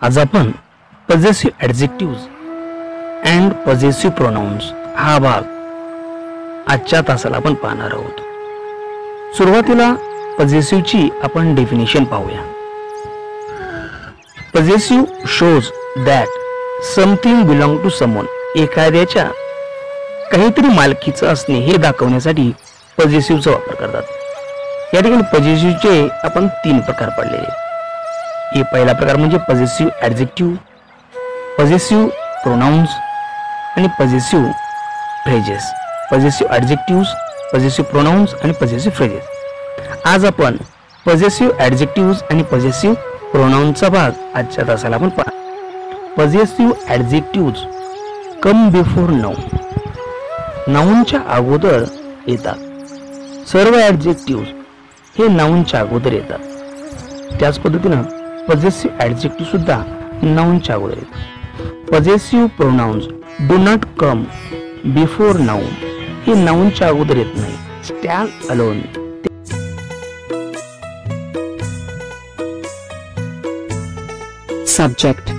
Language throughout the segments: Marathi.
आज आपण पॉझेसिव्ह ॲडजेक्टिव्ह्ज अँड पॉझेसिव्ह प्रोनाउन्स हा भाग आजच्या तासाला आपण पाहणार आहोत. सुरुवातीला पॉझेसिव्हची आपण डेफिनेशन पाहूया. Possessive shows that something belong to someone. एखाद्याच्या काहीतरी मालकीचं असणे हे दाखवण्यासाठी पॉझेसिव्हचा वापर करतात. या ठिकाणी पॉझेसिव्हचे आपण 3 प्रकार पडलेले आहेत. हे पहिला प्रकार म्हणजे पॉझेसिव्ह ॲडजेक्टिव्ह, पॉझेसिव्ह प्रोनाउन्स आणि पॉझेसिव्ह फ्रेजेस. पॉझेसिव्ह ॲडजेक्टिव्ह्ज, पॉझेसिव्ह प्रोनाउन्स आणि पॉझेसिव्ह फ्रेजेस. आज आपण पॉझेसिव्ह ॲडजेक्टिव्ह्ज आणि पॉझेसिव्ह प्रोनाउन्सचा भाग आजच्या तासाला आपण पाहू. पॉझेसिव्ह ॲडजेक्टिव्ह्ज कम बिफोर नाउन. नाउनच्या अगोदर येतात. सर्व ॲडजेक्टिव्ह्ज हे नाउनच्या अगोदर येतात. त्याच पद्धतीनं पॉझेसिव्ह ॲडजेक्टिव्ह सुद्धा नाउनच्या अगोदर येतात. Possessive pronouns do not come before noun. हे नाउनच्या अगोदर येत नाही. Stand alone. Subject: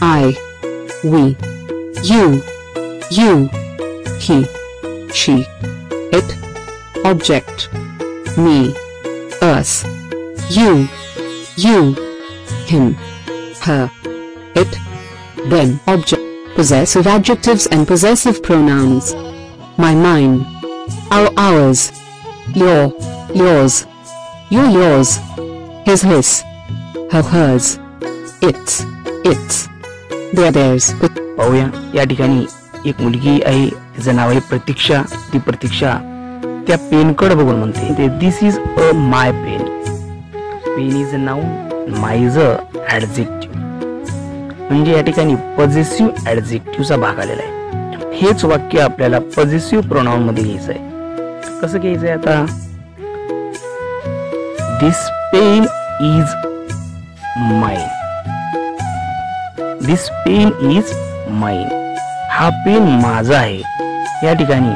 I, we, you, he, she. It. Object: me, us, you, him, her. It, them. Object: possessive adjectives and possessive pronouns. My, mine. Ours. Yours. Yours. His, her, hers. It's. Theirs. पाहूया. या ठिकाणी एक मुलगी आहे, तिचं नाव आहे प्रतीक्षा. ती प्रतीक्षा त्या पेनकडे बघून म्हणते, this is a my pen. Pen is a noun, my is a adjective. म्हणजे या ठिकाणी पॉझेसिव्ह ॲडजेक्टिव्हचा भाग आलेला आहे. हेच वाक्य आपल्याला पॉझेसिव्ह प्रोनाउन मध्ये घ्यायचं आहे. कसं घ्यायचंय आता? This pen is mine. This pen is mine. हा पेन माझा आहे. या ठिकाणी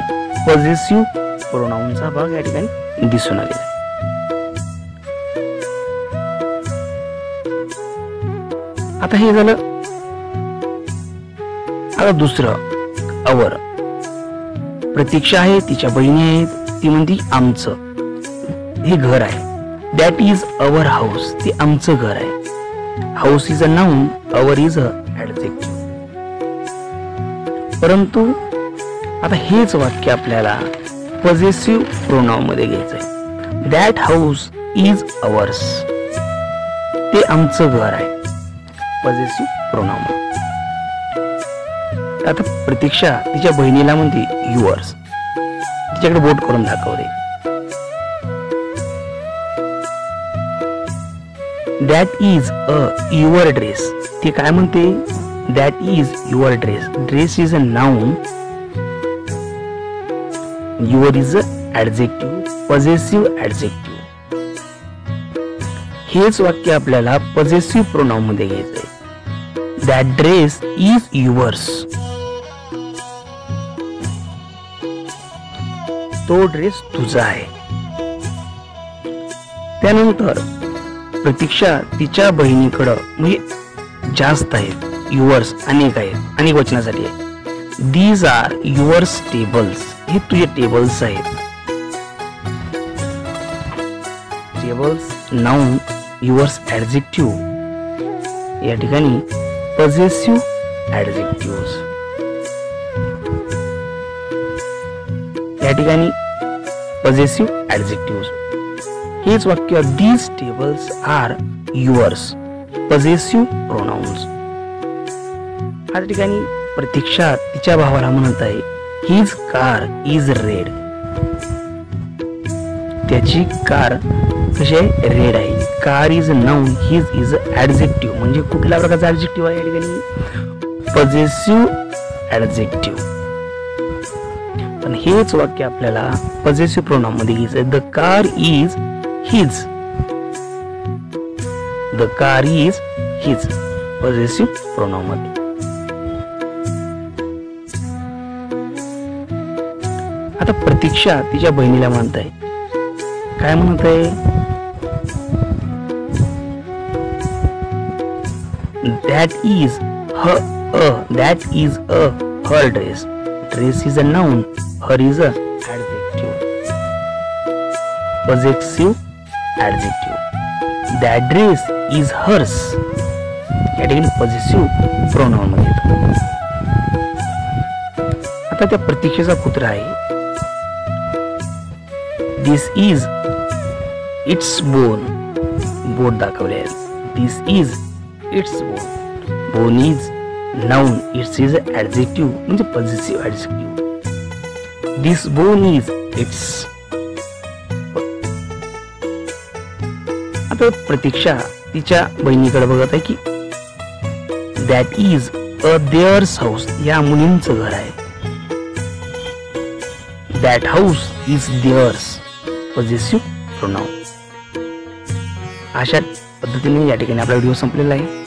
पॉझेसिव्ह प्रोनाउनचा भाग या ठिकाणी दिसून आलेला आहे. आता हे झालं. आता दुसरं अवर. प्रतीक्षा आहे, तिच्या बहिणी आहेत. ती म्हणती आमचं हे घर आहे. That is our house. ते आमचं घर आहे. House is a noun, our is a adjective. परंतु आता हेच वाक्य आपल्याला पॉझेसिव्ह प्रोनाउन मध्ये घ्यायचंय. That house is ours. ते आमचं घर आहे. पॉझेसिव्ह प्रोनाउन. आता प्रतीक्षा तिच्या बहिणीला म्हणते युअर्स. तिच्याकडे बोट करून दाखवते. That is a your dress. ती काय म्हणते? That is your dress. Dress is a noun, your is a adjective, possessive adjective. हेच वाक्य आपल्याला पॉझेसिव्ह प्रोनाउन मध्ये घ्यायचंय. That dress is yours. तो ड्रेस तुझा आहे. त्यानंतर प्रतीक्षा तिच्या बहिणीकडं म्हणजे जास्त आहेत. युअर्स अनेक आहेत, अनेक वचनासाठी आहे. These are yours tables. हे तुझे टेबल्स आहेत. Tables noun, yours adjective. या ठिकाणी पॉझेसिव्ह ॲडजेक्टिव्ह्ज. या ठिकाणी पॉझेसिव्ह ॲडजेक्टिव्ह्ज. हेच वाक्य these tables are yours. Possessive pronouns. या ठिकाणी प्रतीक्षा तिच्या भावाला म्हणत आहे, हिज कार इज रेड. त्याची कार कशी आहे? रेड आहे. Car is noun, his is adjective. म्हणजे कुठल्या प्रकारचा ॲडजेक्टिव्ह आहे? या ठिकाणी पॉझेसिव्ह ॲडजेक्टिव्ह. पण हेच वाक्य आपल्याला पॉझेसिव्ह प्रोनाउन मध्ये घ्यायचं. The car is his. The car is his. Possessive pronoun मध्ये. आता प्रतीक्षा तिच्या बहिणीला म्हणत आहे. काय म्हणत आहे? That is her dress. Dress is a noun. Her is a adjective. Possessive adjective. That dress is hers. या ठिकाणी पॉझिटिव्ह प्रोनाउन मध्ये येतो. आता त्या प्रतीक्षेचा पुत्र आहे. This is its bone. बोट दाखवले आहे. This is its bone. Bone is noun. Its is adjective म्हणजे positive adjective. This bone is its. आता प्रतीक्षा तिच्या बहिणीकडे बघत आहे की that is a theirs house. या मुलींचं घर आहे. That house is theirs. Positive pronoun. अशा पद्धतीने या ठिकाणी आपला व्हिडिओ संपलेला आहे.